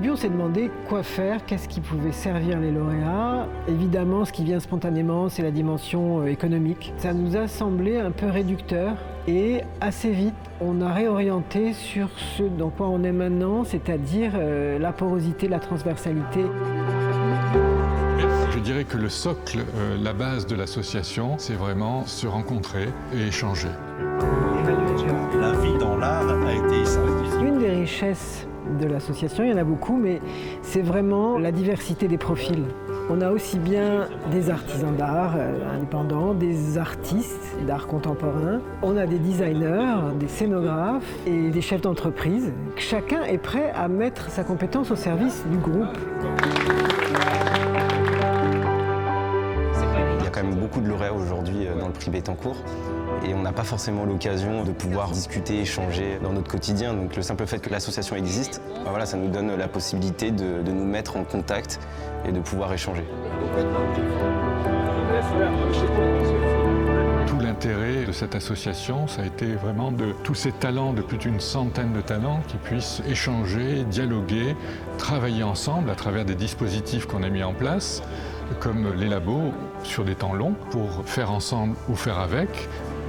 début, on s'est demandé quoi faire, qu'est-ce qui pouvait servir les lauréats. Évidemment, ce qui vient spontanément, c'est la dimension économique. Ça nous a semblé un peu réducteur et assez vite, on a réorienté sur ce dans quoi on est maintenant, c'est-à-dire la porosité, la transversalité. Je dirais que le socle, la base de l'association, c'est vraiment se rencontrer et échanger. La vie dans l'art a été essentielle. Une des richesses de l'association, il y en a beaucoup, mais c'est vraiment la diversité des profils. On a aussi bien des artisans d'art indépendants, des artistes d'art contemporain, on a des designers, des scénographes et des chefs d'entreprise. Chacun est prêt à mettre sa compétence au service du groupe. Il y a quand même beaucoup de lauréats aujourd'hui dans le prix Bettencourt. Et on n'a pas forcément l'occasion de pouvoir discuter, échanger dans notre quotidien. Donc le simple fait que l'association existe, voilà, ça nous donne la possibilité de nous mettre en contact et de pouvoir échanger. Tout l'intérêt de cette association, ça a été vraiment de tous ces talents, de plus d'une centaine de talents qui puissent échanger, dialoguer, travailler ensemble à travers des dispositifs qu'on a mis en place, comme les labos sur des temps longs pour faire ensemble ou faire avec,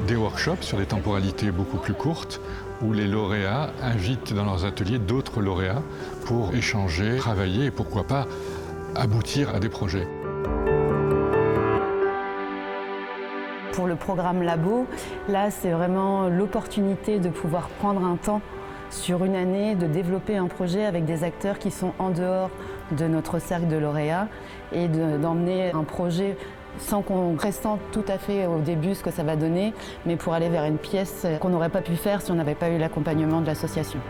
des workshops sur des temporalités beaucoup plus courtes où les lauréats invitent dans leurs ateliers d'autres lauréats pour échanger, travailler et pourquoi pas aboutir à des projets. Pour le programme Labo, là c'est vraiment l'opportunité de pouvoir prendre un temps sur une année, de développer un projet avec des acteurs qui sont en dehors de notre cercle de lauréats et d'emmener un projet sans qu'on ressente tout à fait au début ce que ça va donner, mais pour aller vers une pièce qu'on n'aurait pas pu faire si on n'avait pas eu l'accompagnement de l'association.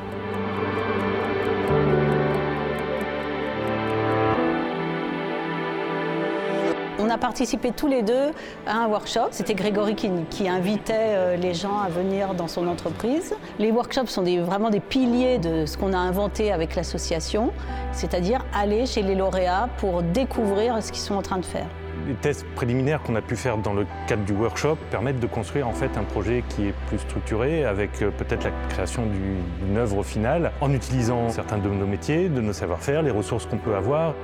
On a participé tous les deux à un workshop. C'était Grégory qui invitait les gens à venir dans son entreprise. Les workshops sont vraiment des piliers de ce qu'on a inventé avec l'association, c'est-à-dire aller chez les lauréats pour découvrir ce qu'ils sont en train de faire. Les tests préliminaires qu'on a pu faire dans le cadre du workshop permettent de construire en fait un projet qui est plus structuré avec peut-être la création d'une œuvre finale en utilisant certains de nos métiers, de nos savoir-faire, les ressources qu'on peut avoir.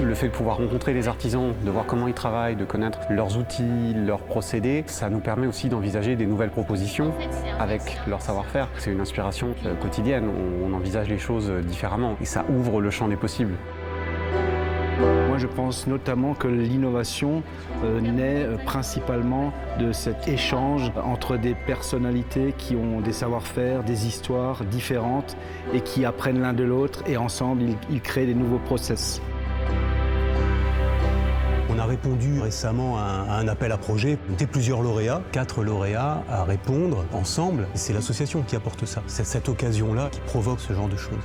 Le fait de pouvoir rencontrer les artisans, de voir comment ils travaillent, de connaître leurs outils, leurs procédés, ça nous permet aussi d'envisager des nouvelles propositions avec leur savoir-faire. C'est une inspiration quotidienne, on envisage les choses différemment et ça ouvre le champ des possibles. Moi, je pense notamment que l'innovation naît principalement de cet échange entre des personnalités qui ont des savoir-faire, des histoires différentes et qui apprennent l'un de l'autre et ensemble, ils créent des nouveaux process. On a répondu récemment à un appel à projet. On était plusieurs lauréats, 4 lauréats à répondre ensemble. C'est l'association qui apporte ça. C'est cette occasion-là qui provoque ce genre de choses.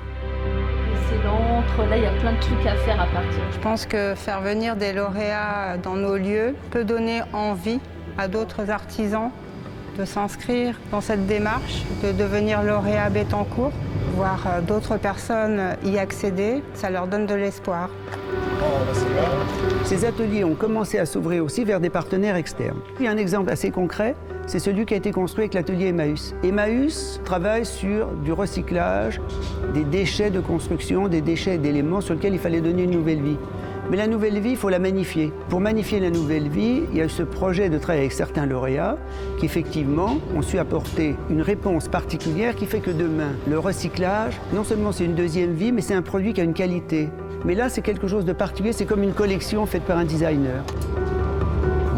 C'est l'antre, là il y a plein de trucs à faire à partir. Je pense que faire venir des lauréats dans nos lieux peut donner envie à d'autres artisans de s'inscrire dans cette démarche, de devenir lauréat Bettencourt, voir d'autres personnes y accéder, ça leur donne de l'espoir. Ces ateliers ont commencé à s'ouvrir aussi vers des partenaires externes. Il y a un exemple assez concret, c'est celui qui a été construit avec l'atelier Emmaüs. Emmaüs travaille sur du recyclage, des déchets de construction, des déchets d'éléments sur lesquels il fallait donner une nouvelle vie. Mais la nouvelle vie, il faut la magnifier. Pour magnifier la nouvelle vie, il y a eu ce projet de travail avec certains lauréats qui, effectivement, ont su apporter une réponse particulière qui fait que demain, le recyclage, non seulement c'est une deuxième vie, mais c'est un produit qui a une qualité. Mais là, c'est quelque chose de particulier, c'est comme une collection faite par un designer.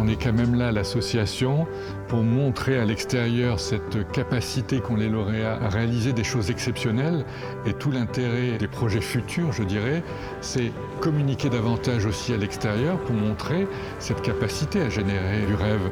On est quand même là, l'association, pour montrer à l'extérieur cette capacité qu'ont les lauréats à réaliser des choses exceptionnelles. Et tout l'intérêt des projets futurs, je dirais, c'est communiquer davantage aussi à l'extérieur pour montrer cette capacité à générer du rêve.